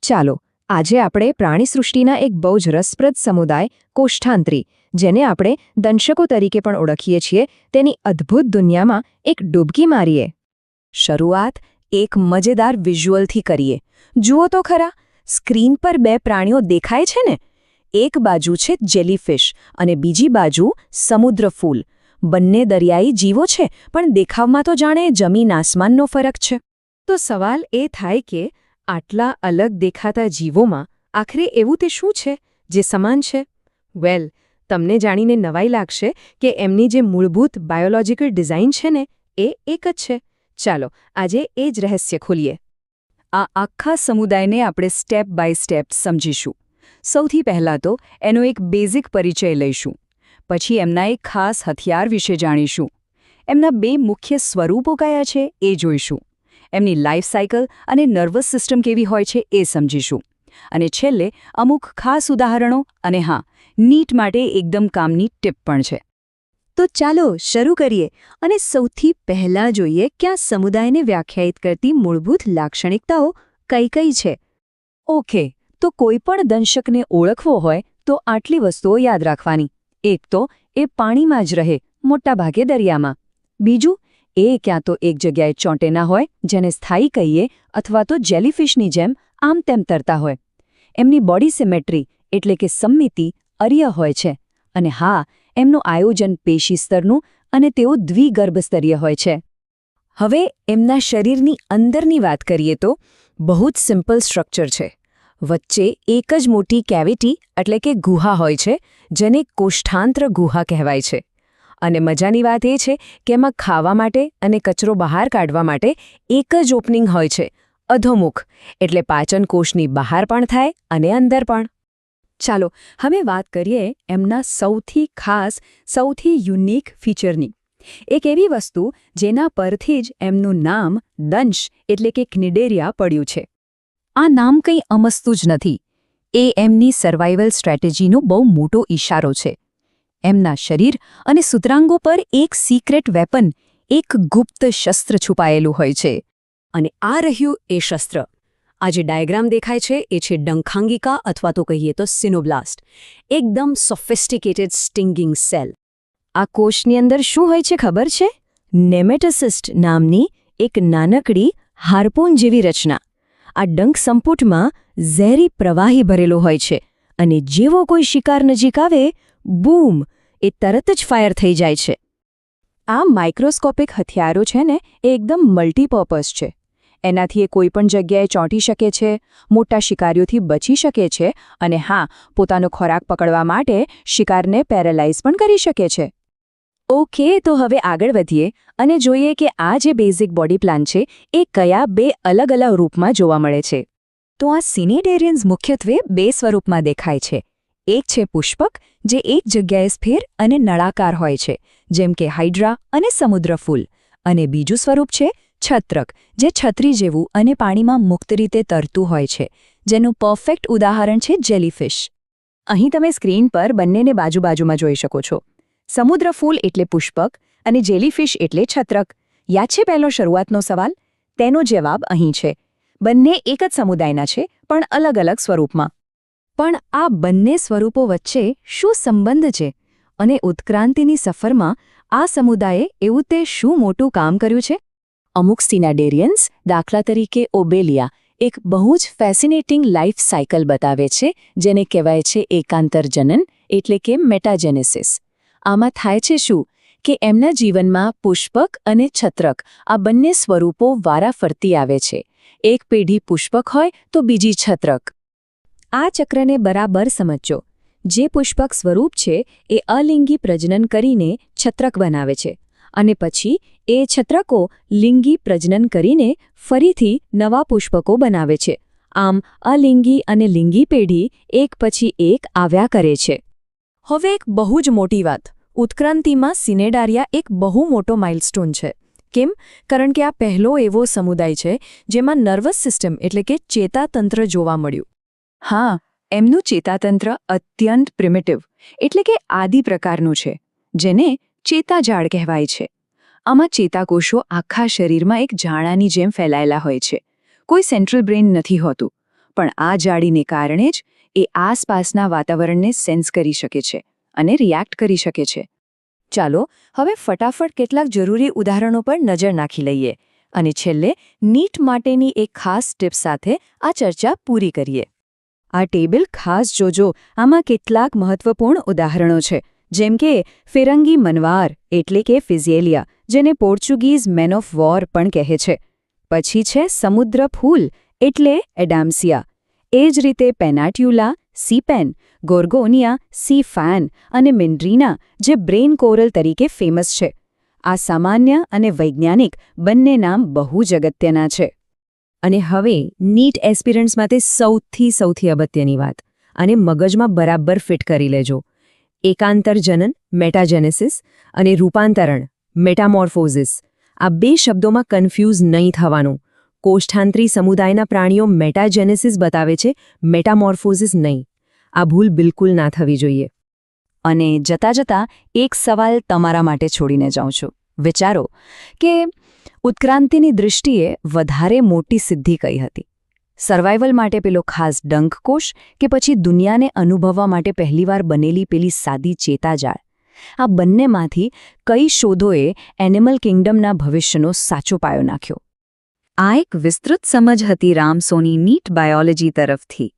ચાલો આજે આપણે પ્રાણીસૃષ્ટિના એક બહુ જ રસપ્રદ સમુદાય કોષ્ઠાંત્રી, જેને આપણે દંશકો તરીકે પણ ઓળખીએ છીએ, તેની અદ્ભુત દુનિયામાં એક ડૂબકી મારીએ. શરૂઆત એક મજેદાર વિઝ્યુઅલથી કરીએ. જુઓ તો ખરા, સ્ક્રીન પર બે પ્રાણીઓ દેખાય છે ને? એક બાજુ છે જેલીફિશ અને બીજી બાજુ સમુદ્ર ફૂલ. બંને દરિયાઈ જીવો છે, પણ દેખાવમાં તો જાણે જમીન આસમાનનો ફરક છે. તો સવાલ એ થાય કે આટલા અલગ દેખાતા જીવોમાં આખરે એવું તે શું છે જે સમાન છે? વેલ, તમને જાણીને નવાઈ લાગશે કે એમની જે મૂળભૂત બાયોલોજિકલ ડિઝાઇન છે ને, એ એક જ છે. ચાલો આજે એ જ રહસ્ય ખોલીએ. આ આખા સમુદાયને આપણે સ્ટેપ બાય સ્ટેપ સમજીશું. સૌથી પહેલાં તો એનો એક બેઝિક પરિચય લઈશું. પછી એમના એક ખાસ હથિયાર વિશે જાણીશું. એમના બે મુખ્ય સ્વરૂપો કયા છે એ જોઈશું. એમની લાઈફ સાયકલ અને નર્વસ સિસ્ટમ કેવી હોય છે એ સમજીશું. અને છેલ્લે અમુક ખાસ ઉદાહરણો અને હા, નીટ માટે એકદમ કામની ટીપ પણ છે. તો ચાલો શરૂ કરીએ અને સૌથી પહેલાં જોઈએ કે આ સમુદાયને વ્યાખ્યાયિત કરતી મૂળભૂત લાક્ષણિકતાઓ કઈ કઈ છે. ઓકે, તો કોઈ પણ દંશકને ઓળખવો હોય તો આટલી વસ્તુઓ યાદ રાખવાની. એક તો એ પાણીમાં જ રહે, મોટાભાગે દરિયામાં. બીજું, એ ક્યાં તો એક જગ્યાએ ચોંટેના હોય, જેને સ્થાયી કહીએ, અથવા તો જેલીફિશની જેમ આમ તેમ તરતા હોય. એમની બોડી સિમેટ્રી એટલે કે સમમિતિ અર્ય હોય છે. અને હા, એમનું આયોજન પેશી સ્તરનું અને તેઓ દ્વિગર્ભસ્તરીય હોય છે. હવે એમના શરીરની અંદરની વાત કરીએ તો બહુ જ સિમ્પલ સ્ટ્રક્ચર છે. વચ્ચે એક જ મોટી કેવિટી એટલે કે ગુહા હોય છે, જેને કોષ્ઠાંત્ર ગુહા કહેવાય છે. અને મજાની વાત એ છે કે એમાં ખાવા માટે અને કચરો બહાર કાઢવા માટે એક જ ઓપનિંગ હોય છે, અધોમુખ, એટલે પાચન કોષની બહાર પણ થાય અને અંદર પણ. ચાલો હવે વાત કરીએ એમના સૌથી ખાસ, સૌથી યુનિક ફીચરની. એક એવી વસ્તુ જેના પરથી જ એમનું નામ દંશ એટલે કે ક્નિડેરિયા પડ્યું છે. આ નામ કંઈ અમસ્તું જ નથી. એ એમની સર્વાઇવલ સ્ટ્રેટેજીનો બહુ મોટો ઇશારો છે. એમના શરીર અને સૂત્રાંગો પર એક સિક્રેટ વેપન, એક ગુપ્ત શસ્ત્ર છુપાયેલું હોય છે. અને આ રહ્યું એ શસ્ત્ર. આ જે ડાયાગ્રામ દેખાય છે એ છે ડંખાંગિકા અથવા તો કહીએ તો સિનોબ્લાસ્ટ. એકદમ સોફિસ્ટિકેટેડ સ્ટિંગિંગ સેલ. આ કોષની અંદર શું હોય છે ખબર છે? નેમેટોસિસ્ટ નામની એક નાનકડી હાર્પૂન જેવી રચના. આ ડંખ સંપુટમાં ઝેરી પ્રવાહી ભરેલો હોય છે અને જેવો કોઈ શિકાર નજીક આવે, બૂમ, એ તરત જ ફાયર થઈ જાય છે. આ માઇક્રોસ્કોપિક હથિયારો છે ને, એ એકદમ મલ્ટીપર્પઝ છે. એનાથી એ કોઈ પણ જગ્યાએ ચોંટી શકે છે, મોટા શિકારીઓથી બચી શકે છે અને હા, પોતાનો ખોરાક પકડવા માટે શિકારને પેરેલાઇઝ પણ કરી શકે છે. ઓકે, તો હવે આગળ વધીએ અને જોઈએ કે આ જે બેઝિક બોડી પ્લાન છે એ કયા બે અલગ અલગ રૂપમાં જોવા મળે છે. તો આ સિનેટેરિયન્સ મુખ્યત્વે બે સ્વરૂપમાં દેખાય છે. એક છે પુષ્પક, જે એક જગ્યાએ સ્થિર અને નળાકાર હોય છે, જેમ કે હાઇડ્રા અને સમુદ્ર ફૂલ. અને બીજું સ્વરૂપ છે છત્રક, જે છત્રી જેવું અને પાણીમાં મુક્ત રીતે તરતું હોય છે, જેનું પરફેક્ટ ઉદાહરણ છે જેલીફિશ. અહીં તમે સ્ક્રીન પર બંનેને બાજુ-બાજુમાં જોઈ શકો છો. સમુદ્ર ફૂલ એટલે પુષ્પક અને જેલીફિશ એટલે છત્રક. યાદ છે પહેલો શરૂઆતનો સવાલ? તેનો જવાબ અહીં છે. બંને એક જ સમુદાયના છે, પણ અલગ અલગ સ્વરૂપમાં. પણ આ બંને સ્વરૂપો વચ્ચે શું સંબંધ છે? અને ઉત્ક્રાંતિની સફરમાં આ સમુદાયે એવું તે શું મોટું કામ કર્યું છે? અમુક સિનાડેરિયન્સ, દાખલા તરીકે ઓબેલિયા, એક બહુ જ ફેસિનેટિંગ લાઈફ સાયકલ બતાવે છે, જેને કહેવાય છે એકાંતર જનન એટલે કે મેટાજેનેસિસ. આમાં થાય છે શું કે એમના જીવનમાં પુષ્પક અને છત્રક આ બંને સ્વરૂપો વારાફરતી આવે છે. એક પેઢી પુષ્પક હોય તો બીજી છત્રક. આ ચક્રને બરાબર સમજો. જે પુષ્પક સ્વરૂપ છે એ અલિંગી પ્રજનન કરીને છત્રક બનાવે છે અને પછી એ છત્રકો લિંગી પ્રજનન કરીને ફરીથી નવા પુષ્પકો બનાવે છે. આમ અલિંગી અને લિંગી પેઢી એક પછી એક આવ્યા કરે છે. હવે એક બહુ જ મોટી વાત. ઉત્ક્રાંતિમાં સિનેડારિયા એક બહુ મોટો માઇલસ્ટોન છે. કેમ? કારણ કે આ પહેલો એવો સમુદાય છે જેમાં નર્વસ સિસ્ટમ એટલે કે ચેતાતંત્ર જોવા મળ્યું. હા, એમનું ચેતાતંત્ર અત્યંત પ્રિમિટિવ એટલે કે આદિ પ્રકારનું છે, જેને ચેતાજાળ કહેવાય છે. આમાં ચેતાકોષો આખા શરીરમાં એક જાળાની જેમ ફેલાયેલા હોય છે. કોઈ સેન્ટ્રલ બ્રેઇન નથી હોતું, પણ આ જાળીને કારણે જ એ આસપાસના વાતાવરણને સેન્સ કરી શકે છે અને રિએક્ટ કરી શકે છે. ચાલો હવે ફટાફટ કેટલાક જરૂરી ઉદાહરણો પર નજર નાખી લઈએ અને છેલ્લે નીટ માટેની એક ખાસ ટિપ સાથે આ ચર્ચા પૂરી કરીએ. આ ટેબલ ખાસ જોજો, આમાં કેટલાક મહત્વપૂર્ણ ઉદાહરણો છે, જેમ કે ફિરંગી મનવાર એટલે કે ફિઝિયેલિયા, જેને પોર્ચુગીઝ મેન ઓફ વોર પણ કહે છે. પછી છે સમુદ્ર ફૂલ એટલે એડામ્સિયા. એ જ રીતે પેનાટ્યુલા, સીપેન, ગોર્ગોનિયા, સી ફેન અને મિન્ડ્રીના જે બ્રેન કોરલ તરીકે ફેમસ છે. આ સામાન્ય અને વૈજ્ઞાનિક બંને નામ બહુ જ અગત્યના છે. અને હવે નીટ એસ્પિરન્ટ્સ માટે સૌથી અગત્યની વાત, અને મગજમાં બરાબર ફિટ કરી લેજો. એકાંતર જનન મેટાજેનેસિસ અને રૂપાંતરણ મેટામોર્ફોઝિસ, આ બે શબ્દોમાં કન્ફ્યુઝ નહીં થવાનું. કોષ્ઠાંતરી સમુદાયના પ્રાણીઓ મેટાજેનેસિસ બતાવે છે, મેટામોર્ફોઝિસ નહીં. આ ભૂલ બિલકુલ ના થવી જોઈએ. અને જતાં એક સવાલ તમારા માટે છોડીને જાઉં છું. વિચારો કે ઉત્ક્રાંતિની દૃષ્ટિએ વધારે મોટી સિદ્ધિ કઈ હતી? સર્વાઇવલ માટે પેલો ખાસ ડંખકોશ કે પછી દુનિયાને અનુભવવા માટે પહેલીવાર બનેલી પેલી સાદી ચેતાજાળ? આ બંનેમાંથી કઈ શોધોએ એનિમલ કિંગડમના ભવિષ્યનો સાચો પાયો નાખ્યો? આ એક વિસ્તૃત સમજ હતી રામસોની નીટ બાયોલોજી તરફથી.